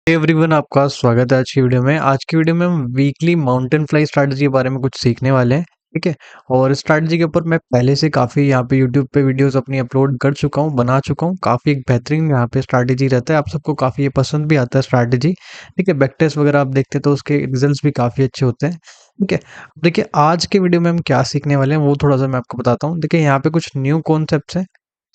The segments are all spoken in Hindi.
एवरीवन, आपका स्वागत है आज की वीडियो में। आज की वीडियो में हम वीकली माउंटेन फ्लाई स्ट्रैटेजी के बारे में कुछ सीखने वाले हैं। ठीक है। और स्ट्रैटेजी के ऊपर मैं पहले से काफ़ी यहाँ पे यूट्यूब पे वीडियोस अपनी अपलोड कर चुका हूँ, बना चुका हूँ। काफ़ी एक बेहतरीन यहाँ पे स्ट्रैटेजी रहता है, आप सबको काफ़ी ये पसंद भी आता है स्ट्रैटेजी। ठीक है, बैक टेस्ट वगैरह आप देखते हैं तो उसके रिजल्ट्स भी काफ़ी अच्छे होते हैं। ठीक है। अब देखिए आज के वीडियो में हम क्या सीखने वाले हैं वो थोड़ा सा मैं आपको बताता हूँ। देखिए यहाँ पे कुछ न्यू कॉन्सेप्ट्स हैं,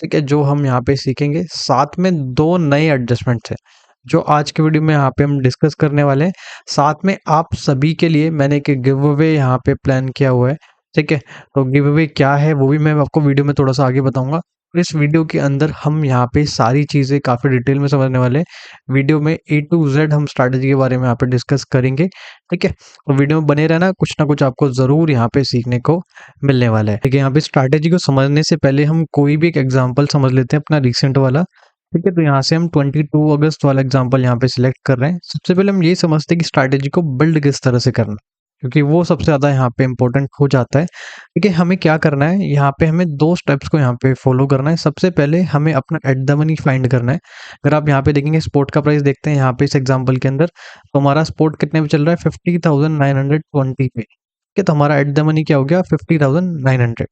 ठीक है, जो हम यहाँ पे सीखेंगे। साथ में दो नए एडजस्टमेंट्स हैं जो आज के वीडियो में यहाँ पे हम डिस्कस करने वाले हैं। साथ में आप सभी के लिए मैंने एक गिव अवे यहाँ पे प्लान किया हुआ है। ठीक है, तो गिव अवे क्या है वो भी मैं आपको वीडियो में थोड़ा सा आगे बताऊंगा। और इस वीडियो के अंदर हम यहाँ पे सारी चीज़ें काफ़ी डिटेल में समझने वाले हैं। वीडियो में A to Z हम स्ट्रैटेजी के बारे में यहाँ पे डिस्कस करेंगे। ठीक है, तो वीडियो में बने रहना, कुछ ना कुछ आपको ज़रूर यहाँ पे सीखने को मिलने वाला है। ठीक है, यहाँ पे स्ट्रैटेजी को समझने से पहले हम कोई भी एक एग्जाम्पल समझ लेते हैं अपना रिसेंट वाला। ठीक है, तो यहाँ से हम 22 अगस्त वाला एग्जांपल यहाँ पे सिलेक्ट कर रहे हैं। सबसे पहले हम यही समझते हैं कि स्ट्रैटेजी को बिल्ड किस तरह से करना है, क्योंकि वो सबसे ज़्यादा यहाँ पे इम्पोर्टेंट हो जाता है। ठीक है, हमें क्या करना है, यहाँ पे हमें दो स्टेप्स को यहाँ पे फॉलो करना है। सबसे पहले हमें अपना एट द मनी फाइंड करना है। अगर आप यहाँ पे देखेंगे स्पोर्ट का प्राइस देखते हैं यहाँ पे इस एग्जाम्पल के अंदर, तो हमारा स्पोर्ट कितने पे चल रहा है, 50,920 पे। ठीक है, तो हमारा एट द मनी क्या हो गया, 50,900।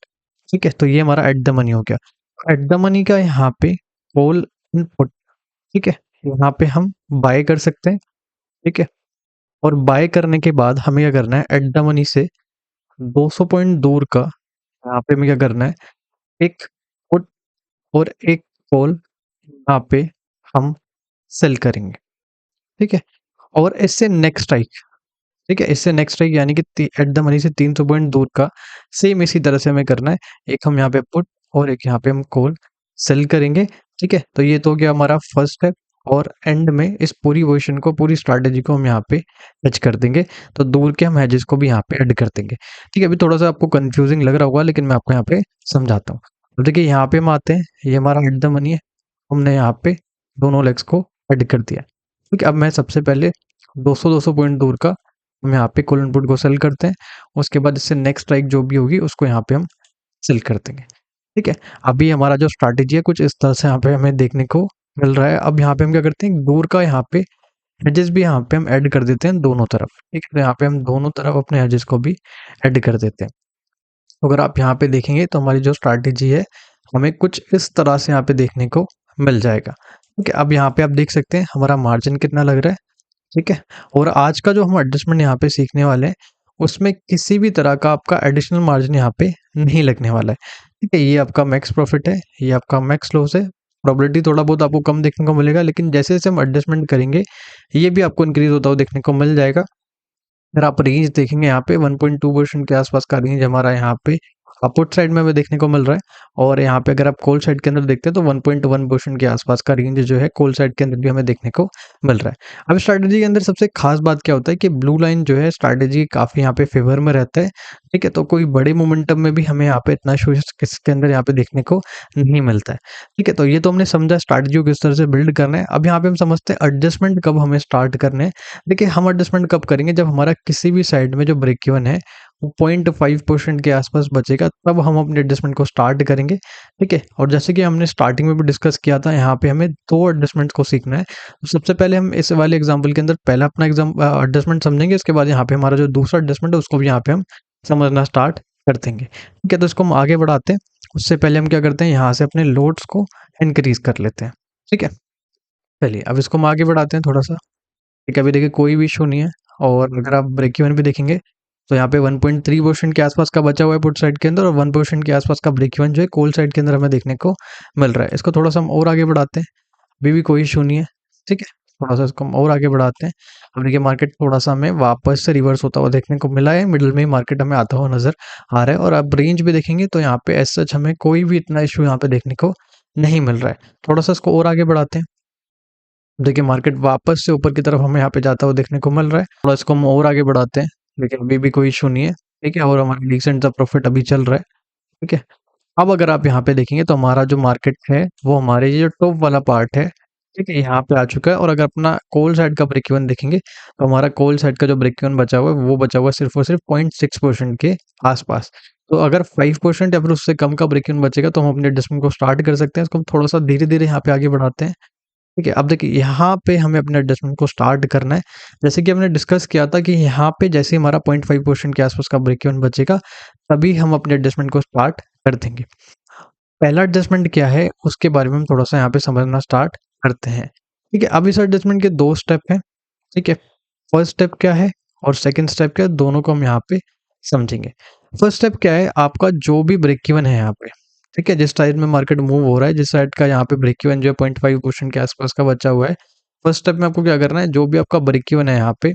ठीक है, तो ये हमारा एट द मनी हो गया। एट द मनी का यहाँ पे कॉल इनपुट, ठीक है, यहाँ पे हम बाय कर सकते हैं। ठीक है, और बाय करने के बाद हमें क्या करना है, एट द मनी से 200 पॉइंट दूर का यहाँ पे हमें क्या करना है, एक पुट और एक कॉल यहाँ पे हम सेल करेंगे। ठीक है, और इससे नेक्स्ट स्ट्राइक, ठीक है, इससे नेक्स्ट स्ट्राइक यानी कि एट द मनी से 300 पॉइंट दूर का सेम इसी तरह से हमें करना है। एक हम यहाँ पे पुट और एक यहाँ पे हम कॉल सेल करेंगे। ठीक है, तो ये तो हो गया हमारा फर्स्ट स्टेप। और एंड में इस पूरी पोजीशन को, पूरी स्ट्रैटेजी को हम यहाँ पे हेज कर देंगे। तो दूर के हम हेजेस को भी यहाँ पे ऐड कर देंगे। ठीक है, अभी थोड़ा सा आपको कंफ्यूजिंग लग रहा होगा, लेकिन मैं आपको यहाँ पे समझाता हूँ। अब देखिए यहाँ पे हम आते हैं, ये हमारा एट द मनी है, हमने यहाँ पे दोनों लेग्स को ऐड कर दिया। ठीक है, अब मैं सबसे पहले 200 पॉइंट दूर का हम यहाँ पे कॉल इनपुट को सेल करते हैं। उसके बाद इससे नेक्स्ट स्ट्राइक जो भी होगी उसको यहाँ पे हम सेल कर देंगे। ठीक है, अभी हमारा जो स्ट्रैटेजी है कुछ इस तरह से यहाँ पे हमें देखने को मिल रहा है। अब यहाँ पे हम क्या करते हैं, दूर का यहाँ पे एजेस भी यहाँ पे हम ऐड कर देते हैं दोनों तरफ। ठीक है, तो यहाँ पे हम दोनों तरफ अपने एजेस को भी ऐड कर देते हैं। तो अगर आप यहाँ पे देखेंगे तो हमारी जो स्ट्रैटेजी है हमें कुछ इस तरह से यहाँ पे देखने को मिल जाएगा। ठीक है, अब यहाँ पे आप देख सकते हैं हमारा मार्जिन कितना लग रहा है। ठीक है, और आज का जो हम एडजस्टमेंट यहाँ पे सीखने वाले हैं उसमें किसी भी तरह का आपका एडिशनल मार्जिन यहाँ पे नहीं लगने वाला है। ठीक है, ये आपका मैक्स प्रॉफिट है, ये आपका मैक्स लॉस है। प्रोबेबिलिटी थोड़ा बहुत आपको कम देखने को मिलेगा, लेकिन जैसे जैसे हम एडजस्टमेंट करेंगे ये भी आपको इंक्रीज होता हुआ देखने को मिल जाएगा। अगर आप रेंज देखेंगे यहाँ पे 1.2% के आसपास का रेंज हमारा यहाँ पे अपुट साइड में हमें देखने को मिल रहा है। और यहाँ पे अगर आप कॉल साइड के अंदर देखते हैं तो 1.1% के आसपास का रेंज जो है कॉल साइड के अंदर भी हमें देखने को मिल रहा है। अब स्ट्रैटेजी के अंदर सबसे खास बात क्या होता है कि ब्लू लाइन जो है स्ट्रैटेजी काफ़ी यहाँ पे फेवर में रहता है। ठीक है, तो कोई बड़े मोमेंटम में भी हमें यहाँ पे इतना इशू इसके अंदर यहाँ पे देखने को नहीं मिलता है। ठीक है, तो ये तो हमने समझा स्ट्रैटेजी को किस तरह से बिल्ड करना है। अब यहाँ पे हम समझते हैं एडजस्टमेंट कब हमें स्टार्ट करने हैं। देखिए हम एडजस्टमेंट कब करेंगे, जब हमारा किसी भी साइड में जो ब्रेक इवन है वो 0.5% के आसपास बचेगा, तब हम अपने एडजस्टमेंट को स्टार्ट करेंगे। ठीक है, और जैसे कि हमने स्टार्टिंग में भी डिस्कस किया था, यहाँ पे हमें दो एडजस्टमेंट को सीखना है। तो सबसे पहले हम इस वाले एग्जांपल के अंदर पहला अपना एडजस्टमेंट समझेंगे, इसके बाद यहाँ पे हमारा जो दूसरा एडजस्टमेंट है उसको भी यहाँ पे हम समझना स्टार्ट कर देंगे। ठीक है, तो इसको हम आगे बढ़ाते हैं। उससे पहले हम क्या करते हैं, यहाँ से अपने लोड्स को इंक्रीज कर लेते हैं। ठीक है, चलिए अब इसको हम आगे बढ़ाते हैं थोड़ा सा। ठीक है, अभी देखिए कोई भी इशू नहीं है। और अगर आप ब्रेक इवन भी देखेंगे तो यहाँ पे 1.3% के आसपास का बचा हुआ है पुट साइड के अंदर, और 1% के आसपास का ब्रेक इवन जो है कॉल साइड के अंदर हमें देखने को मिल रहा है। इसको थोड़ा सा हम और आगे बढ़ाते हैं, अभी भी कोई इशू नहीं है। ठीक है, थोड़ा सा इसको हम और आगे बढ़ाते हैं। अब देखिए मार्केट थोड़ा सा हमें वापस से रिवर्स होता हुआ देखने को मिला है, मिडिल में ही मार्केट हमें आता हुआ नजर आ रहा है। और अब रेंज भी देखेंगे तो यहाँ पे एज सच हमें कोई भी इतना इशू यहाँ पे देखने को नहीं मिल रहा है। थोड़ा सा इसको और आगे बढ़ाते हैं। देखिए मार्केट वापस से ऊपर की तरफ हमें यहाँ पे जाता हुआ देखने को मिल रहा है। थोड़ा इसको हम और आगे बढ़ाते हैं, लेकिन अभी भी कोई इशू नहीं है। ठीक है, और हमारा डिसेंट सा प्रॉफिट अभी चल रहा है। ठीक है, अब अगर आप यहाँ पे देखेंगे तो हमारा जो मार्केट है वो हमारे ये जो टॉप वाला पार्ट है, ठीक है, यहाँ पे आ चुका है। और अगर अपना कॉल साइड का ब्रेक इवन देखेंगे तो हमारा कॉल साइड का जो ब्रेक इवन बचा हुआ है वो बचा हुआ है सिर्फ और सिर्फ 0.6% के आसपास। तो अगर 5% या फिर उससे कम का ब्रेक इवन बचेगा तो हम अपने एडजस्टमेंट को स्टार्ट कर सकते हैं। इसको हम थोड़ा सा धीरे धीरे यहाँ पे आगे बढ़ाते हैं। ठीक है, अब देखिए यहाँ पे हमें अपने एडजस्टमेंट को स्टार्ट करना है। जैसे कि हमने डिस्कस किया था कि यहाँ पे जैसे ही हमारा 0.5% के आसपास का ब्रेक इवन बचेगा, तभी हम अपने एडजस्टमेंट को स्टार्ट कर देंगे। पहला एडजस्टमेंट क्या है, उसके बारे में हम थोड़ा-सा यहाँ पे समझना स्टार्ट करते हैं। ठीक है, अब इस एडजस्टमेंट के 2 स्टेप हैं, ठीक है? फर्स्ट स्टेप क्या है और सेकंड स्टेप क्या है, दोनों को हम यहाँ पे समझेंगे। फर्स्ट स्टेप क्या है, आपका जो भी ब्रेक इवन है यहाँ पे, ठीक है? जिस साइड में मार्केट मूव हो रहा है, जिस साइड का यहाँ पे ब्रेक इवन जो है 0.5% के आसपास का बचा हुआ है, फर्स्ट स्टेप में आपको क्या करना है, जो भी आपका ब्रेक इवन है यहाँ पे,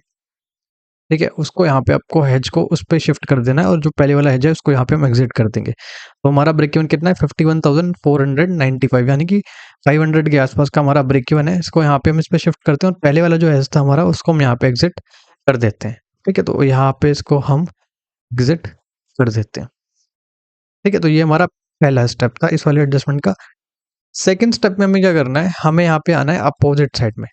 ठीक है? उसको यहाँ पे आपको हेज को उस पे शिफ्ट कर देना है और जो पहले वाला हेज है उसको यहाँ पे हम एग्ज़िट कर देंगे। तो हमारा ब्रेक इवन कितना है 51,495 यानी कि 500 के आसपास का हमारा ब्रेक इवन है। इसको यहाँ पे हम इस पे शिफ्ट करते हैं और पहले वाला जो हेज था हमारा उसको हम यहाँ पे एग्ज़िट कर देते हैं। ठीक है? तो यहाँ पे इसको हम एग्ज़िट कर देते हैं। ठीक है? तो ये हमारा पहला स्टेप था इस वाले एडजस्टमेंट का। सेकंड स्टेप में हमें क्या करना है, हमें यहाँ पे आना है अपोज़िट साइड में।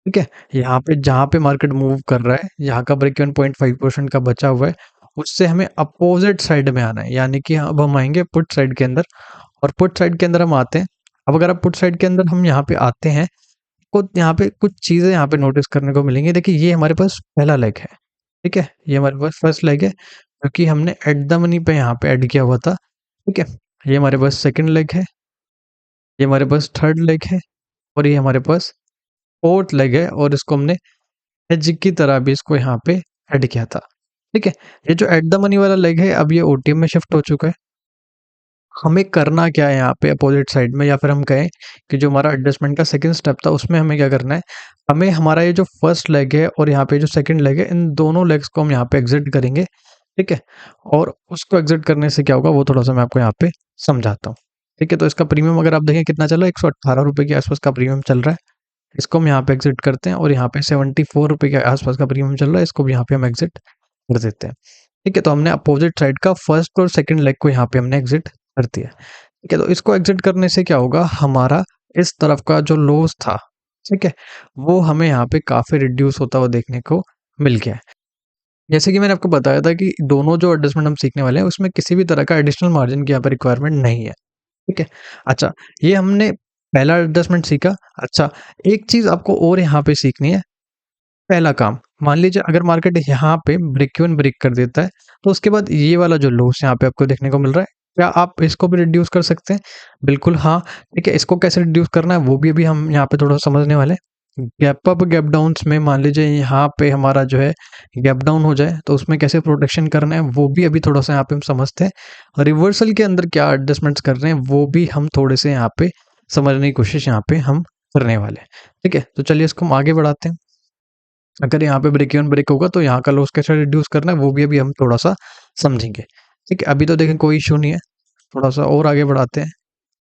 ठीक है? यहाँ पे जहाँ पे मार्केट मूव कर रहा है, यहाँ का ब्रेक इवन 0.5% का बचा हुआ है, उससे हमें अपोज़िट साइड में आना है। यानी कि अब हम आएँगे पुट साइड के अंदर और पुट साइड के अंदर हम आते हैं। अब अगर आप पुट साइड के अंदर हम यहाँ पे आते हैं, तो यहाँ पे कुछ चीज़ें यहाँ पे नोटिस करने को मिलेंगी। देखिए ये हमारे पास पहला लेग है, ठीक है? ये हमारे पास फर्स्ट लेग है, क्योंकि हमने एट द मनी पे यहाँ पे ऐड किया हुआ था, ठीक है? ये हमारे पास सेकंड लेग है, ये हमारे पास थर्ड लेग है और ये हमारे पास फोर्थ लेग है और इसको हमने एज की तरह भी इसको यहाँ पे ऐड किया था, ठीक है? ये जो एट द मनी वाला लेग है, अब ये ओटीएम में शिफ्ट हो चुका है। हमें करना क्या है यहाँ पे अपोजिट साइड में, या फिर हम कहें कि जो हमारा एडजस्टमेंट का सेकंड स्टेप था उसमें हमें क्या करना है, हमें हमारा ये जो फर्स्ट लेग है और यहाँ पे जो सेकंड लेग है, इन दोनों लेग्स को हम यहाँ पे एग्जिट करेंगे, ठीक है? और उसको एग्जिट करने से क्या होगा वो थोड़ा-सा मैं आपको यहाँ पे समझाता हूँ, ठीक है? तो इसका प्रीमियम अगर आप देखें कितना चल रहा है, ₹118 के आसपास का प्रीमियम चल रहा है। इसको हम यहाँ पे एग्जिट करते हैं और यहाँ पे ₹74 के आसपास का प्रीमियम चल रहा है, इसको भी यहाँ पे हम एग्जिट कर देते हैं। ठीक है? तो हमने अपोजिट साइड का फर्स्ट और सेकंड लेग को यहाँ पे हमने एग्जिट कर दिया। ठीक है? तो इसको एग्जिट करने से क्या होगा, हमारा इस तरफ का जो लॉस था, ठीक है? वो हमें यहाँ पे काफ़ी रिड्यूस होता हुआ देखने को मिल गया है। जैसे कि मैंने आपको बताया था कि दोनों जो एडजस्टमेंट हम सीखने वाले हैं, उसमें किसी भी तरह का एडिशनल मार्जिन की यहाँ पे रिक्वायरमेंट नहीं है। ठीक है? अच्छा, ये हमने पहला एडजस्टमेंट सीखा। अच्छा, एक चीज़ आपको और यहाँ पे सीखनी है, पहला काम, मान लीजिए अगर मार्केट यहाँ पे ब्रेक इवन ब्रेक कर देता है, तो उसके बाद ये वाला जो लॉस यहाँ पे आपको देखने को मिल रहा है, क्या आप इसको भी रिड्यूस कर सकते हैं? बिल्कुल हाँ, ठीक है, इसको कैसे रिड्यूस करना है वो भी अभी हम यहाँ पे थोड़ा समझने वाले हैं। गैप अप, गैप डाउन्स में मान लीजिए यहाँ पे हमारा जो है गैप डाउन हो जाए, तो उसमें कैसे प्रोटेक्शन करना है वो भी अभी थोड़ा-सा यहाँ पे हम समझते हैं। रिवर्सल के अंदर क्या एडजस्टमेंट्स कर रहे हैं वो भी हम थोड़े से यहाँ पे समझने की कोशिश यहाँ पे हम करने वाले हैं। ठीक है? तो चलिए इसको हम आगे बढ़ाते हैं। अगर यहाँ पे ब्रेक इवन ब्रेक होगा तो यहाँ का लॉस कैसे रिड्यूस करना है वो भी अभी हम थोड़ा-सा समझेंगे। ठीक है? अभी तो देखें कोई इश्यू नहीं है, थोड़ा-सा और आगे बढ़ाते हैं।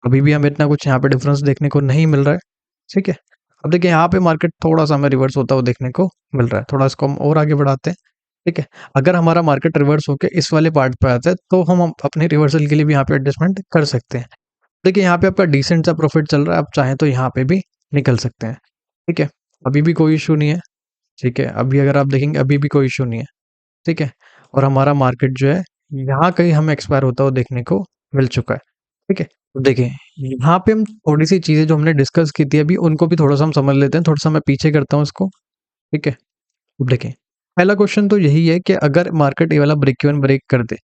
अभी भी हमें इतना कुछ यहाँ पे डिफरेंस देखने को नहीं मिल रहा है। ठीक है? अब देखिए यहाँ पे मार्केट थोड़ा-सा हमें रिवर्स होता हुआ देखने को मिल रहा है। थोड़ा इसको हम और आगे बढ़ाते हैं। ठीक है? अगर हमारा मार्केट रिवर्स होके इस वाले पार्ट पे आता है तो हम अपने रिवर्सल के लिए भी यहाँ पे एडजस्टमेंट कर सकते हैं। देखिए यहाँ पे आपका डिसेंट सा प्रॉफिट चल रहा है, आप चाहें तो यहाँ पे भी निकल सकते हैं। ठीक है? अभी भी कोई इश्यू नहीं है। ठीक है? अभी अगर आप देखेंगे अभी भी कोई इश्यू नहीं है। ठीक है? और हमारा मार्केट जो है यहाँ कहीं हमें एक्सपायर होता हुआ देखने को मिल चुका है। ठीक है? तो देखिए यहाँ पे हम थोड़ी-सी चीज़ें जो हमने डिस्कस की थी अभी उनको भी थोड़ा-सा हम समझ लेते हैं। थोड़ा-सा मैं पीछे करता हूँ इसको। ठीक है? अब देखें, पहला क्वेश्चन तो यही है कि अगर मार्केट ये वाला ब्रेक इवन ब्रेक कर दे,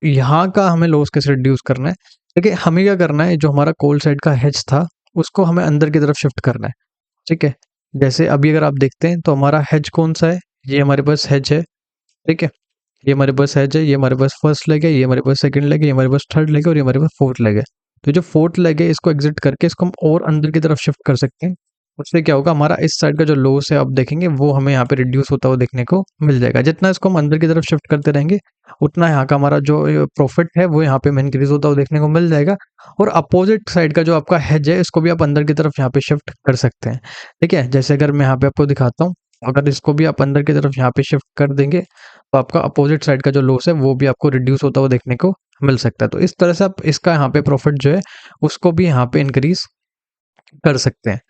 यहाँ का हमें लॉस कैसे रिड्यूस करना है? देखिए हमें क्या करना है, जो हमारा कॉल साइड का हेज था, उसको हमें अंदर की तरफ शिफ्ट करना है। ठीक है? जैसे अभी अगर आप देखते हैं तो हमारा हेज कौन-सा है? ये हमारे पास हेज है। ठीक है? ये हमारे पास हेज है, ये हमारे पास फर्स्ट लेग है, ये हमारे पास सेकंड लेग है, ये हमारे पास थर्ड लेग है और ये हमारे पास फोर्थ लेग है। तो जो फोर्थ लेग है इसको एग्ज़िट करके इसको हम और अंदर की तरफ शिफ्ट कर सकते हैं। उससे क्या होगा, हमारा इस साइड का जो लॉस है आप देखेंगे वो हमें यहाँ पे रिड्यूस होता हुआ देखने को मिल जाएगा। जितना इसको हम अंदर की तरफ शिफ्ट करते रहेंगे, उतना यहाँ का हमारा जो प्रॉफिट है वो यहाँ पे हमें इंक्रीज़ होता हुआ देखने को मिल जाएगा। और अपोज़िट साइड का जो आपका हेज है इसको भी आप अंदर की तरफ यहाँ पे शिफ्ट कर सकते हैं। ठीक है? जैसे अगर मैं यहाँ पे आपको दिखाता हूँ, अगर इसको भी आप अंदर की तरफ यहाँ पे शिफ्ट कर देंगे, तो आपका अपोजिट साइड का जो लॉस है वो भी आपको रिड्यूस होता हुआ देखने को मिल सकता है। तो इस तरह से आप इसका यहाँ पे प्रॉफिट जो है उसको भी यहाँ पे इंक्रीज़ कर सकते हैं।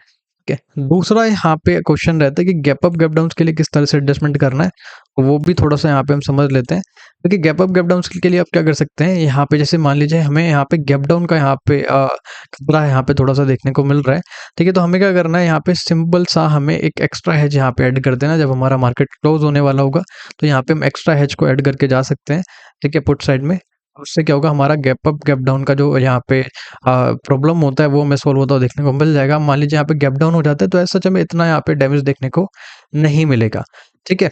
ठीक है। दूसरा यहाँ पे क्वेश्चन रहता है कि गैप अप गैप डाउन के लिए किस तरह से एडजस्टमेंट करना है, वो भी थोड़ा सा यहाँ पे हम समझ लेते हैं। देखिए गैप अप गैप डाउन के लिए आप क्या कर सकते हैं, यहाँ पे जैसे मान लीजिए हमें यहाँ पे गैप डाउन का यहाँ पे खतरा यहाँ पे थोड़ा सा देखने को मिल रहा है। ठीक है, तो हमें क्या करना है, यहाँ पे सिंपल सा हमें एक एक्स्ट्रा हेज यहाँ पे ऐड कर देना। जब हमारा मार्केट क्लोज होने वाला होगा तो यहाँ पे हम एक्स्ट्रा हेज को ऐड करके जा सकते हैं। ठीक है, पुट साइड में। उससे क्या होगा, हमारा गैप अप गैप डाउन का जो यहाँ पे प्रॉब्लम होता है वो हमें सॉल्व होता हुआ देखने को मिल जाएगा। मान लीजिए यहाँ पे गैप डाउन हो जाता है तो ऐसा सच में इतना यहाँ पे डैमेज देखने को नहीं मिलेगा। ठीक है,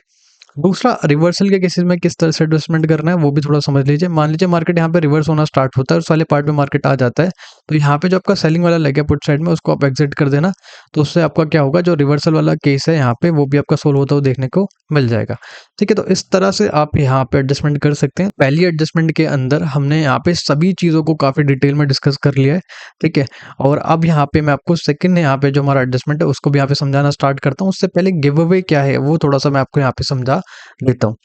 दूसरा रिवर्सल के केसेस में किस तरह से एडजस्टमेंट करना है वो भी थोड़ा समझ लीजिए। मान लीजिए मार्केट यहाँ पे रिवर्स होना स्टार्ट होता है, उस वाले पार्ट में मार्केट आ जाता है, तो यहाँ पे जो आपका सेलिंग वाला लेग है पुट साइड में, उसको आप एग्जिट कर देना। तो उससे आपका क्या होगा, जो रिवर्सल वाला केस है यहाँ पे वो भी आपका सोल्व होता हुआ देखने को मिल जाएगा। ठीक है, तो इस तरह से आप यहाँ पे एडजस्टमेंट कर सकते हैं। पहली एडजस्टमेंट के अंदर हमने यहाँ पे सभी चीज़ों को काफ़ी डिटेल में डिस्कस कर लिया है। ठीक है, और अब यहाँ पे मैं आपको सेकंड यहाँ पे जो हमारा एडजस्टमेंट है उसको भी यहाँ पे समझाना स्टार्ट करता हूँ। उससे पहले गिव अवे क्या है वो थोड़ा सा मैं आपको यहाँ पे समझा देता हूँ।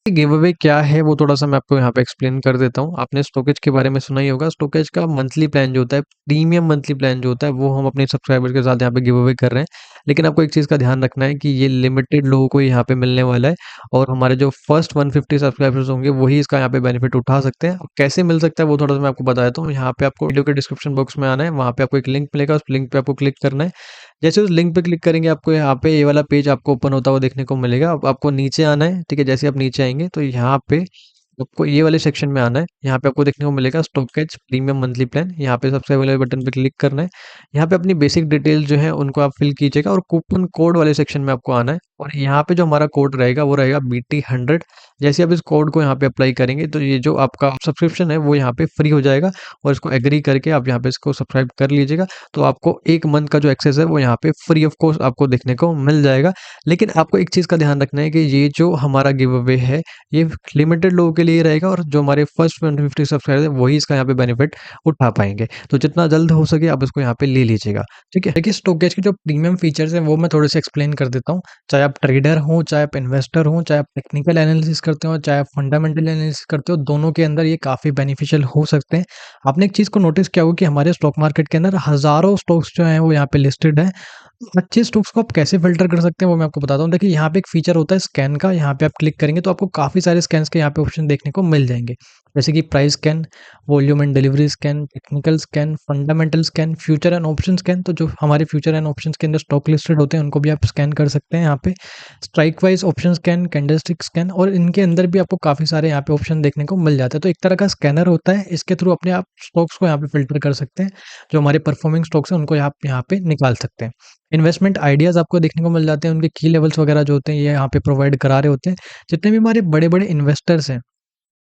गिव अवे क्या है वो थोड़ा सा मैं आपको यहाँ पे एक्सप्लेन कर देता हूँ। आपने स्टोकेज के बारे में सुना ही होगा। स्टोकेज का मंथली प्लान जो होता है, प्रीमियम मंथली प्लान जो होता है, वो हम अपने सब्सक्राइबर्स के साथ यहाँ पे गिव अवे कर रहे हैं। लेकिन आपको एक चीज़ का ध्यान रखना है कि ये लिमिटेड लोगों को यहाँ पे मिलने वाला है, और हमारे जो फर्स्ट 150 सब्सक्राइबर्स होंगे वही इसका यहाँ पे बेनिफिट उठा सकते हैं। अब कैसे मिल सकता है वो थोड़ा सा मैं आपको बता देता हूँ। यहाँ पे आपको वीडियो के डिस्क्रिप्शन बॉक्स में आना है, वहाँ पे आपको एक लिंक मिलेगा, उस लिंक पे आपको क्लिक करना है। जैसे उस लिंक पे क्लिक करेंगे आपको यहाँ पे ये वाला पेज आपको ओपन होता हुआ देखने को मिलेगा। अब आपको नीचे आना है। ठीक है, जैसे आप नीचे आएंगे तो यहाँ पे आपको ये वाले सेक्शन में आना है। यहाँ पे आपको देखने को मिलेगा स्टॉकेज प्रीमियम मंथली प्लान। यहाँ पे सबसे पहले बटन पे क्लिक करना है। यहाँ पे अपनी बेसिक डिटेल जो है उनको आप फिल कीजिएगा, और कूपन कोड वाले सेक्शन में आपको आना है। और यहाँ पे जो हमारा कोड रहेगा वो रहेगा BT100। जैसे आप इस कोड को यहाँ पे अप्लाई करेंगे तो ये जो आपका सब्सक्रिप्शन है वो यहाँ पे फ्री हो जाएगा, और इसको एग्री करके आप यहाँ पे इसको सब्सक्राइब कर लीजिएगा। तो आपको 1 मंथ का जो एक्सेस है वो यहाँ पे फ्री ऑफ कॉस्ट आपको देखने को मिल जाएगा। लेकिन आपको एक चीज़ का ध्यान रखना है कि ये जो हमारा गिव अवे है ये लिमिटेड लोगों के लिए रहेगा, और जो हमारे फर्स्ट 150 सब्सक्राइबर है वही इसका यहाँ पे बेनिफिट उठा पाएंगे। तो जितना जल्द हो सके आप इसको यहाँ पे ले लीजिएगा। ठीक है, देखिए स्टोकेज के जो प्रीमियम फीचर्स हैं वो मैं थोड़े से एक्सप्लेन कर देता हूँ। चाहे आप ट्रेडर हो, चाहे आप इन्वेस्टर हो, चाहे आप टेक्निकल एनालिसिस करते हो, चाहे आप फंडामेंटल एनालिसिस करते हो, दोनों के अंदर ये काफ़ी बेनिफिशियल हो सकते हैं। आपने एक चीज़ को नोटिस किया होगा कि हमारे स्टॉक मार्केट के अंदर हज़ारों स्टॉक्स जो हैं वो यहाँ पे लिस्टेड है। अच्छे स्टॉक्स को आप कैसे फ़िल्टर कर सकते हैं वो मैं आपको बताता हूँ। देखिए यहाँ पे एक फ़ीचर होता है स्कैन का, यहाँ पे आप क्लिक करेंगे तो आपको काफ़ी सारे स्कैन्स के यहाँ पे ऑप्शन देखने को मिल जाएँगे। जैसे कि price scan, volume and delivery scan, technical scan, fundamental scan, future and option scan. तो जो हमारे फ्यूचर एंड ऑप्शंस के अंदर स्टॉक लिस्टेड होते हैं उनको भी आप स्कैन कर सकते हैं यहाँ पे। Strike wise option scan, candlestick scan, और इनके अंदर भी आपको काफ़ी सारे यहाँ पे ऑप्शन देखने को मिल जाते हैं। तो एक तरह का स्कैनर होता है, इसके थ्रू अपने आप स्टॉक्स को यहाँ पे फ़िल्टर कर सकते हैं। जो हमारे परफॉर्मिंग स्टॉक्स हैं उनको आप यहाँ पे निकाल सकते हैं। इन्वेस्टमेंट आइडियाज़ आपको देखने को मिल जाते हैं, उनके की लेवल्स वगैरह जो होते हैं ये यहाँ पे प्रोवाइड करा रहे होते हैं। जितने भी हमारे बड़े-बड़े इन्वेस्टर्स हैं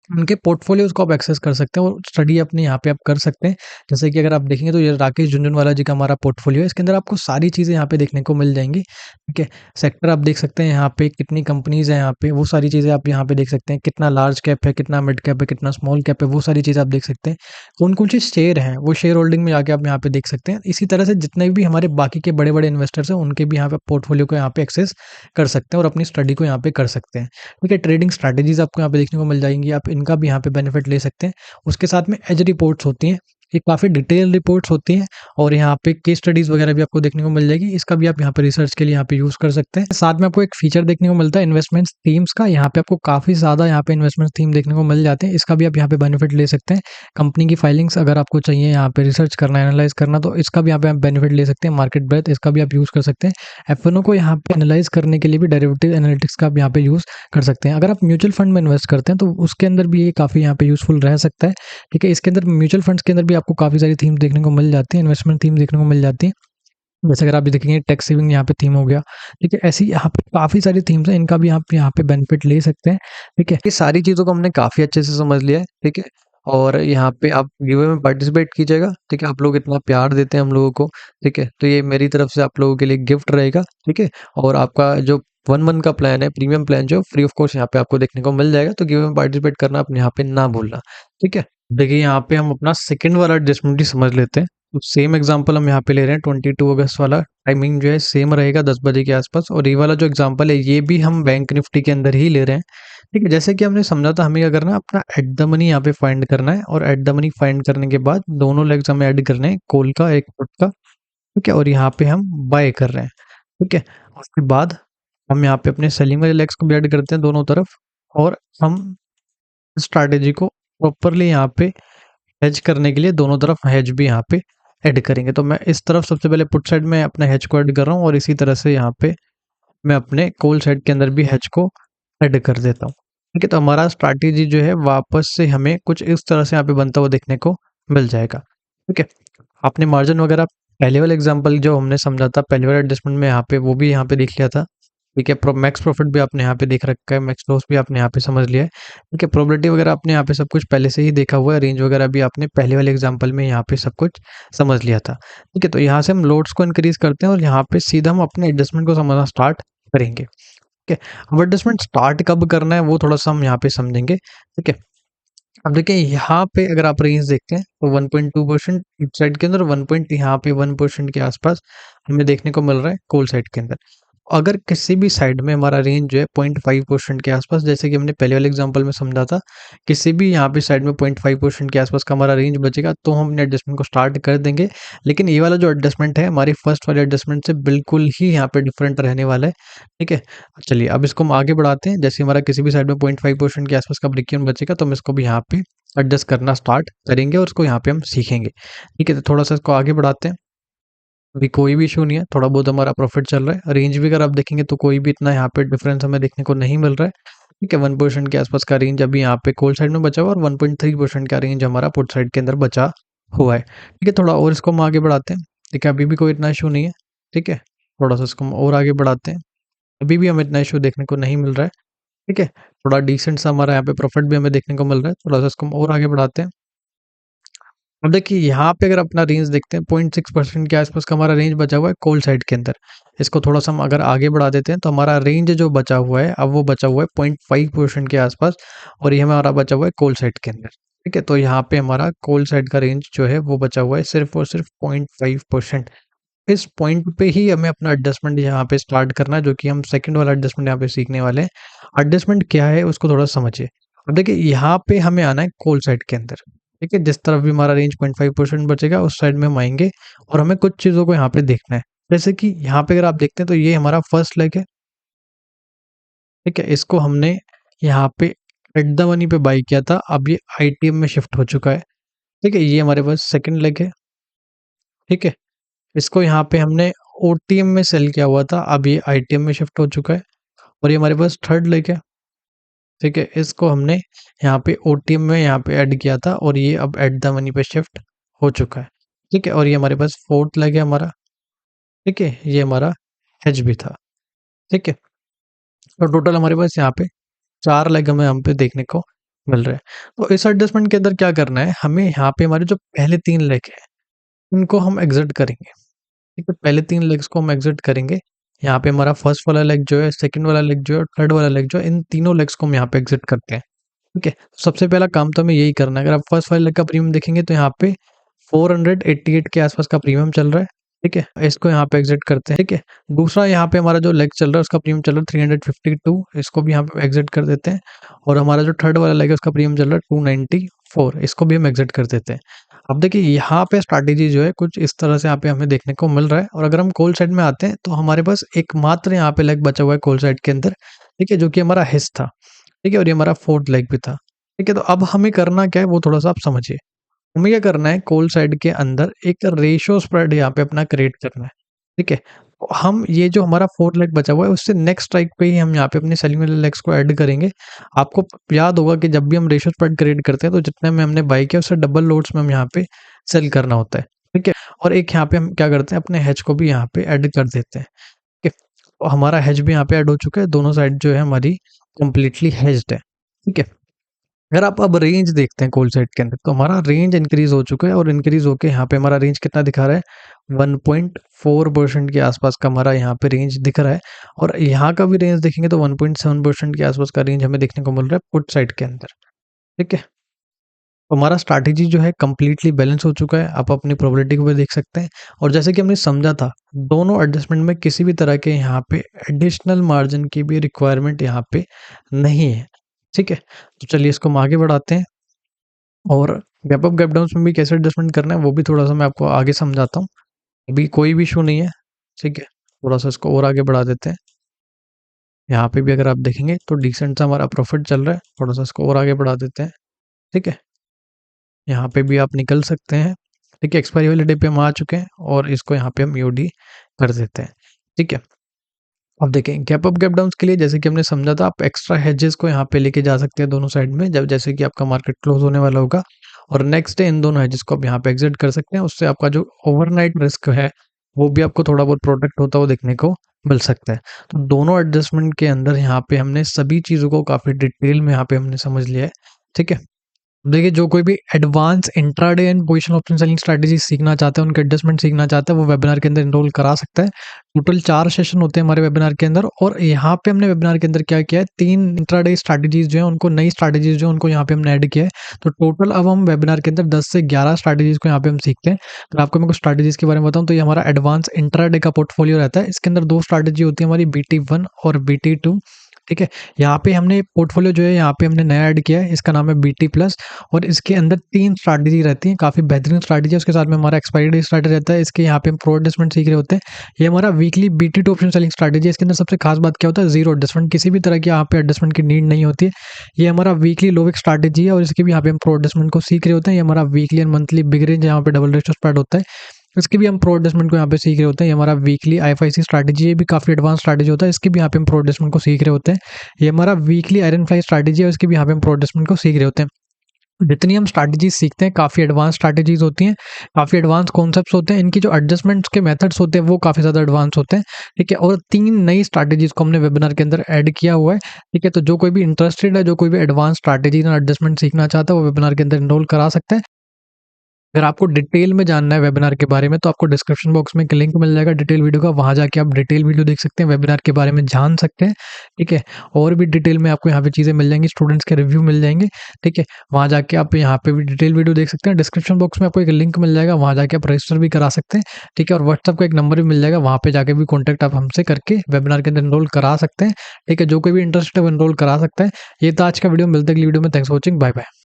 उनके पोर्टफोलियोज़ को आप एक्सेस कर सकते हैं और स्टडी अपनी यहाँ पे आप कर सकते हैं। जैसे कि अगर आप देखेंगे तो ये राकेश झुनझुनवाला जी का हमारा पोर्टफोलियो है, इसके अंदर आपको सारी चीज़ें यहाँ पे देखने को मिल जाएँगी। ठीक है, सेक्टर आप देख सकते हैं यहाँ पे कितनी कंपनीज़ हैं यहाँ पे, वो सारी चीज़ें आप यहाँ पे देख सकते हैं। कितना लार्ज कैप है, कितना मिड कैप है, कितना स्मॉल कैप है, वो सारी चीज़ें आप देख सकते हैं। कौन-कौन से शेयर हैं, वो शेयर होल्डिंग में जाके आप यहाँ पे देख सकते हैं। इसी तरह से जितने भी हमारे बाकी के बड़े-बड़े इन्वेस्टर्स हैं, उनके भी यहाँ पे पोर्टफोलियो को यहाँ पे एक्सेस कर सकते हैं और अपनी स्टडी को यहाँ पे कर सकते हैं। ठीक है, ट्रेडिंग स्ट्रैटेजीज़ आपको यहाँ पे देखने को मिल जाएँगी, आप इनका भी यहाँ पे बेनिफिट ले सकते हैं। उसके साथ में एज रिपोर्ट्स होती हैं, ये काफ़ी डिटेल रिपोर्ट्स होती हैं, और यहाँ पे केस स्टडीज़ वगैरह भी आपको देखने को मिल जाएगी। इसका भी आप यहाँ पे रिसर्च के लिए यहाँ पे यूज़ कर सकते हैं। साथ में आपको एक फीचर देखने को मिलता है इन्वेस्टमेंट थीम्स का, यहाँ पे आपको काफ़ी ज़्यादा यहाँ पे इन्वेस्टमेंट थीम देखने को मिल जाते हैं। इसका भी आप यहाँ पे बेनिफिट ले सकते हैं। कंपनी की फाइलिंग्स अगर आपको चाहिए यहाँ पे रिसर्च करना, एनालाइज़ करना, तो इसका भी यहाँ पे आप बेनिफिट ले सकते हैं। मार्केट ब्रेथ इसका भी आप यूज़ कर सकते हैं। एफ-एन-ओ को यहाँ पे एनालाइज़ करने के लिए भी डेरिवेटिव एनालिटिक्स का आप यहाँ पे यूज़ कर सकते हैं। अगर आप म्यूचुअल फंड में इन्वेस्ट करते हैं तो उसके अंदर भी ये काफ़ी यहाँ पे यूज़फुल रह सकता है। ठीक है, इसके अंदर म्यूचुअल फंड्स के अंदर भी आपको काफ़ी सारी थीम देखने को मिल जाती है, इन्वेस्टमेंट थीम देखने को मिल जाती है। जैसे अगर आप देखेंगे टैक्स सेविंग यहाँ पे थीम हो गया। ठीक है, ऐसी यहाँ पे काफ़ी सारी थीम्स हैं, इनका भी आप यहाँ पे बेनिफिट ले सकते हैं। ठीक है, ये सारी चीज़ों को हमने काफ़ी अच्छे से समझ लिया है। ठीक है, और यहाँ पे आप गिव अवे में पार्टिसिपेट कीजिएगा। ठीक है, आप लोग इतना प्यार देते हैं हम लोगों को। ठीक है, तो ये मेरी तरफ से आप लोगों के लिए गिफ्ट रहेगा। ठीक है, और आपका जो 1 मंथ का प्लान है, प्रीमियम प्लान जो फ्री ऑफ कॉस्ट यहाँ पे आपको देखने को मिल जाएगा। तो गिव अवे में पार्टिसिपेट करना आप यहाँ पे ना भूलना। ठीक है, देखिए यहाँ पे हम अपना सेकंड वाला एडजस्टमेंट भी समझ लेते हैं। तो सेम एग्जांपल हम यहाँ पे ले रहे हैं 22 अगस्त वाला। टाइमिंग जो है सेम रहेगा 10 बजे के आसपास, और ये वाला जो एग्जांपल है ये भी हम बैंक निफ्टी के अंदर ही ले रहे हैं। ठीक है, जैसे कि हमने समझा था हमें क्या करना है, अपना एट द मनी यहाँ पे फाइंड करना है, और एट द मनी फाइंड करने के बाद दोनों लेग्स हमें ऐड करने हैं, कॉल का एक पुट का। ठीक है, और यहाँ पे हम बाय कर रहे हैं। ठीक है, उसके बाद हम यहाँ पे अपने सेलिंग वाले लेग्स को भी ऐड करते हैं दोनों तरफ, और हम स्ट्रैटेजी को प्रॉपरली यहाँ पे हेज करने के लिए दोनों तरफ हेज भी यहाँ पे ऐड करेंगे। तो मैं इस तरफ सबसे पहले पुट साइड में अपने हेज को ऐड कर रहा हूँ, और इसी तरह से यहाँ पे मैं अपने कॉल साइड के अंदर भी हेज को ऐड कर देता हूँ। ठीक है, तो हमारा स्ट्रैटेजी जो है वापस से हमें कुछ इस तरह से यहाँ पे बनता हुआ देखने को मिल जाएगा। ठीक है, आपने मार्जिन वगैरह पहले वाला एग्जांपल जो हमने समझा था पहले वाले एडजस्टमेंट में, यहाँ पे वो भी यहाँ पे देख लिया था। ठीक है, मैक्स प्रॉफिट भी आपने यहाँ पे देख रखा है, मैक्स लॉस भी आपने यहाँ पे समझ लिया है। ठीक है, प्रोबेबिलिटी वगैरह आपने यहाँ पे सब कुछ पहले से ही देखा हुआ है, रेंज वगैरह भी आपने पहले वाले एग्जांपल में यहाँ पे सब कुछ समझ लिया था। ठीक है, तो यहाँ से हम लोड्स को इंक्रीज करते हैं और यहाँ पे सीधा हम अपने एडजस्टमेंट को समझना स्टार्ट करेंगे। ठीक है, अब एडजस्टमेंट स्टार्ट कब करना है वो थोड़ा सा हम यहाँ पे समझेंगे। ठीक है, अब देखिए यहाँ पे अगर आप रेंज देखते हैं तो 1.2% इस साइड के अंदर, 1 पॉइंट यहाँ पे 1% के आसपास हमें देखने को मिल रहा है कॉल साइड के अंदर। अगर किसी भी साइड में हमारा रेंज जो है 0.5% के आसपास, जैसे कि हमने पहले वाले एग्जांपल में समझा था, किसी भी यहाँ पे साइड में 0.5% के आसपास का हमारा रेंज बचेगा तो हम अपने एडजस्टमेंट को स्टार्ट कर देंगे। लेकिन ये वाला जो एडजस्टमेंट है हमारी फर्स्ट वाले एडजस्टमेंट से बिल्कुल ही यहाँ पे डिफरेंट रहने वाला है। ठीक है, चलिए अब इसको हम आगे बढ़ाते हैं। जैसे हमारा किसी भी साइड में 0.5% के आसपास का ब्रेक इवन बचेगा तो हम इसको भी यहाँ पे एडजस्ट करना स्टार्ट करेंगे और उसको यहाँ पे हम सीखेंगे। ठीक है, तो थोड़ा सा इसको आगे बढ़ाते हैं। अभी कोई भी इशू नहीं है, थोड़ा बहुत हमारा प्रॉफिट चल रहा है। रेंज भी अगर आप देखेंगे तो कोई भी इतना यहाँ पे डिफरेंस हमें देखने को नहीं मिल रहा है। ठीक है, 1% के आसपास का रेंज अभी यहाँ पे कॉल साइड में बचा हुआ है, और 1.3% का रेंज हमारा पुट साइड के अंदर बचा हुआ है। ठीक है, थोड़ा और इसको हम आगे बढ़ाते हैं। ठीक है, अभी भी कोई इतना इशू नहीं है। ठीक है, थोड़ा सा इसको हम और आगे बढ़ाते हैं। अभी भी हमें इतना इशू देखने को नहीं मिल रहा है। ठीक है, थोड़ा डिसेंट सा हमारा यहाँ पे प्रॉफिट भी हमें देखने को मिल रहा है। थोड़ा सा इसको हम और आगे बढ़ाते हैं। अब देखिए यहाँ पे अगर अपना रेंज देखते हैं 0.6% के आसपास का हमारा रेंज बचा हुआ है कॉल साइड के अंदर। इसको थोड़ा सा हम अगर आगे बढ़ा देते हैं तो हमारा रेंज जो बचा हुआ है अब वो बचा हुआ है 0.5% के आसपास, और ये हमारा बचा हुआ है कॉल साइड के अंदर। ठीक है, तो यहाँ पे हमारा कॉल साइड का रेंज जो है वो बचा हुआ है सिर्फ और सिर्फ 0.5%। इस पॉइंट पे ही हमें अपना एडजस्टमेंट यहाँ पे स्टार्ट करना है, जो कि हम सेकंड वाला एडजस्टमेंट यहाँ पे सीखने वाले हैं। एडजस्टमेंट क्या है उसको थोड़ा समझिए। अब देखिए यहाँ पे हमें आना है कॉल साइड के अंदर। ठीक है, जिस तरफ भी हमारा रेंज 0.5% बचेगा उस साइड में हम आएंगे, और हमें कुछ चीज़ों को यहाँ पे देखना है। जैसे कि यहाँ पे अगर आप देखते हैं तो ये हमारा फर्स्ट लेग है। ठीक है, इसको हमने यहाँ पे एट द मनी पे बाई किया था, अब ये आईटीएम में शिफ्ट हो चुका है। ठीक है, ये हमारे पास सेकंड लेग है। ठीक है, इसको यहाँ पे हमने ओटीएम में सेल किया हुआ था, अब ये आईटीएम में शिफ्ट हो चुका है। और ये हमारे पास थर्ड लेग है। ठीक है, इसको हमने यहाँ पे ओटीएम में यहाँ पे ऐड किया था, और ये अब एट द मनी पे शिफ्ट हो चुका है। ठीक है, और ये हमारे पास फोर्थ लेग है हमारा। ठीक है, ये हमारा हेज भी था। ठीक है, तो टोटल हमारे पास यहाँ पे 4 लेग हमें यहाँ पे देखने को मिल रहे हैं। तो इस एडजस्टमेंट के अंदर क्या करना है, हमें यहाँ पे हमारे जो पहले 3 लेग है उनको हम एग्जिट करेंगे। ठीक है, पहले 3 लेग्स को हम एग्जिट करेंगे। यहाँ पे हमारा फर्स्ट वाला लेग जो है, सेकंड वाला लेग जो है और थर्ड वाला लेग जो है, इन तीनों लेग्स को हम यहाँ पे एग्जिट करते हैं। ठीक है, तो सबसे पहला काम तो हमें यही करना है। अगर आप फर्स्ट वाले लेग का प्रीमियम देखेंगे तो यहाँ पे 488 के आसपास का प्रीमियम चल रहा है। ठीक है, इसको यहाँ पे एग्जिट करते हैं। ठीक है, दूसरा यहाँ पे हमारा जो लेग चल रहा है उसका प्रीमियम चल रहा है 352, इसको भी यहाँ पे एग्जिट कर देते हैं। और हमारा जो थर्ड वाला लेग है उसका प्रीमियम चल रहा है 294, इसको भी हम एग्जिट कर देते हैं। अब देखिए यहाँ पे स्ट्रैटेजी जो है कुछ इस तरह से यहाँ पे हमें देखने को मिल रहा है। और अगर हम कॉल साइड में आते हैं तो हमारे पास एकमात्र यहाँ पे लेग बचा हुआ है कॉल साइड के अंदर। ठीक है, जो कि हमारा हिस्स था। ठीक है, और ये हमारा फोर्थ लेग भी था। ठीक है, तो अब हमें करना क्या है वो थोड़ा सा आप समझिए। हमें क्या करना है, कॉल साइड के अंदर एक रेशियो स्प्रेड यहाँ पे अपना क्रिएट करना है। ठीक है, तो हम ये जो हमारा फोर्थ लेग बचा हुआ है उससे नेक्स्ट स्ट्राइक पे ही हम यहाँ पे अपने सेलिंग वाले लेग्स को ऐड करेंगे। आपको याद होगा कि जब भी हम रेशियो स्प्रेड क्रिएट करते हैं तो जितने में हमने बाई किया उससे डबल लोड्स में हम यहाँ पे सेल करना होता है। ठीक है, और एक यहाँ पे हम क्या करते हैं, अपने हेज को भी यहाँ पे ऐड कर देते हैं। ठीक है, तो हमारा हेज भी यहाँ पे ऐड हो चुका है, दोनों साइड जो है हमारी कंप्लीटली हेज्ड है। ठीक है, अगर आप अब रेंज देखते हैं कॉल साइड के अंदर तो हमारा रेंज इंक्रीज हो चुका है, और इंक्रीज होके यहाँ पे हमारा रेंज कितना दिखा रहा है, 1.4% के आसपास का हमारा यहाँ पे रेंज दिख रहा है। और यहाँ का भी रेंज देखेंगे तो 1.7% के आसपास का रेंज हमें देखने को मिल रहा है पुट साइड के अंदर। ठीक है, तो हमारा स्ट्रैटेजी जो है कंप्लीटली बैलेंस हो चुका है, आप अपनी प्रोबेबिलिटी को भी देख सकते हैं। और जैसे कि हमने समझा था, दोनों एडजस्टमेंट में किसी भी तरह के यहाँ पे एडिशनल मार्जिन की भी रिक्वायरमेंट यहाँ पे नहीं है। ठीक है, तो चलिए इसको हम आगे बढ़ाते हैं, और गैप अप गैप डाउन में भी कैसे एडजस्टमेंट करना है वो भी थोड़ा सा मैं आपको आगे समझाता हूँ। अभी कोई भी इशू नहीं है, ठीक है। थोड़ा सा इसको और आगे बढ़ा देते हैं। यहाँ पे भी अगर आप देखेंगे तो डिसेंट सा हमारा प्रॉफिट चल रहा है। थोड़ा सा इसको और आगे बढ़ा देते हैं, ठीक है। यहाँ पे भी आप निकल सकते हैं, ठीक है। एक्सपायरी वाले डे पे हम आ चुके हैं और इसको यहाँ पे हम यूडी कर देते हैं, ठीक है। अब देखें गैप अप गैप डाउन के लिए जैसे कि हमने समझा था, आप एक्स्ट्रा हेजेस को यहाँ पे लेके जा सकते हैं दोनों साइड में, जब जैसे कि आपका मार्केट क्लोज होने वाला होगा, और नेक्स्ट डे इन दोनों हेजेस को आप यहाँ पे एग्जिट कर सकते हैं। उससे आपका जो ओवरनाइट रिस्क है वो भी आपको थोड़ा बहुत प्रोटेक्ट होता हुआ देखने को मिल सकता है। तो दोनों एडजस्टमेंट के अंदर यहाँ पे हमने सभी चीज़ों को काफ़ी डिटेल में यहाँ पे हमने समझ लिया है, ठीक है। देखिए जो कोई भी advance intraday and position option selling strategy सीखना चाहता है, उनके एडजस्टमेंट सीखना चाहता है, वो वेबिनार के अंदर एनरोल करा सकता है। टोटल 4 सेशन होते हैं हमारे वेबिनार के अंदर, और यहाँ पे हमने वेबिनार के अंदर क्या किया है, 3 इंट्राडे स्ट्रैटेजीज जो है उनको, नई स्ट्रैटेजीज जो है उनको यहाँ पे हमने ऐड किया है। तो टोटल अब हम वेबिनार के अंदर 10 से 11 स्ट्रैटेजीज को यहाँ पे हम सीखते हैं। तो आपको मैं कुछ स्ट्रैटेजीज के बारे में बताऊँ तो ये हमारा एडवांस इंट्राडे का पोर्टफोलियो रहता है। इसके अंदर 2 स्ट्रैटेजी होती है हमारी, BT1 और BT2, ठीक है। यहाँ पे हमने पोर्टफोलियो जो है यहाँ पे हमने नया ऐड किया है, इसका नाम है BT प्लस, और इसके अंदर 3 स्ट्रैटेजी रहती हैं, काफ़ी बेहतरीन स्ट्रैटेजी है। उसके साथ में हमारा एक्सपायरी डे स्ट्रैटेजी रहता है, इसके यहाँ पे हम प्रो एडजस्टमेंट सीख रहे होते हैं। ये हमारा weekly BT2 option selling strategy है। इसके अंदर सबसे खास बात क्या होता है, जीरो एडजस्टमेंट, किसी भी तरह की यहाँ पे एडजस्टमेंट की नीड नहीं होती है। ये हमारा वीकली लो विक स्ट्रैटेजी है, और इसके भी यहाँ पे हम प्रो एडजस्टमेंट को सीख रहे होते हैं। ये हमारा weekly and monthly big range यहाँ पे डबल रेशियो स्प्रेड होता है, इसकी भी हम प्रो एडजस्टमेंट को यहाँ पे सीख रहे होते हैं। ये हमारा वीकली IFIC स्ट्रैटेजी, ये भी काफ़ी एडवांस स्ट्रैटेजी होता है, इसकी भी यहाँ पे हम प्रो एडजस्टमेंट को सीख रहे होते हैं। ये हमारा वीकली आयरन फ्लाई स्ट्रैटेजी है, इसकी भी यहाँ पे हम प्रो एडजस्टमेंट को सीख रहे होते हैं। जितनी हम स्ट्रैटेजीज सीखते हैं काफ़ी एडवांस स्ट्रैटेजीज होती हैं, काफ़ी एडवांस कॉन्सेप्ट्स होते हैं, इनकी जो एडजस्टमेंट्स के मेथड्स होते हैं वो काफ़ी ज़्यादा एडवांस होते हैं, ठीक है। और 3 नई स्ट्रैटेजीज को हमने वेबिनार के अंदर ऐड किया हुआ है, ठीक है। तो जो कोई भी इंटरेस्टेड है, जो कोई भी एडवांस स्ट्रैटेजीज और एडजस्टमेंट सीखना चाहता है, वो वेबिनार के अंदर एनरोल करा सकता है। अगर आपको डिटेल में जानना है वेबिनार के बारे में तो आपको डिस्क्रिप्शन बॉक्स में एक लिंक मिल जाएगा डिटेल वीडियो का, वहाँ जाके आप डिटेल वीडियो देख सकते हैं, वेबिनार के बारे में जान सकते हैं, ठीक है। और भी डिटेल में आपको यहाँ पे चीज़ें मिल जाएंगी, स्टूडेंट्स के रिव्यू मिल जाएंगे, ठीक है। वहाँ जाके आप यहाँ पे भी डिटेल वीडियो देख सकते हैं। डिस्क्रिप्शन बॉक्स में आपको एक लिंक मिल जाएगा, वहाँ जाके आप रजिस्टर भी करा सकते हैं, ठीक है। और व्हाट्सअप का एक नंबर भी मिल जाएगा, वहाँ पे जाके भी कॉन्टैक्ट आप हमसे करके वेबिनार के अंदर एनरोल करा सकते हैं, ठीक है। जो कोई भी इंटरेस्ट है वो एनरोल करा सकता है। ये था आज का वीडियो, मिलते अगली वीडियो में। Thanks for watching, bye bye.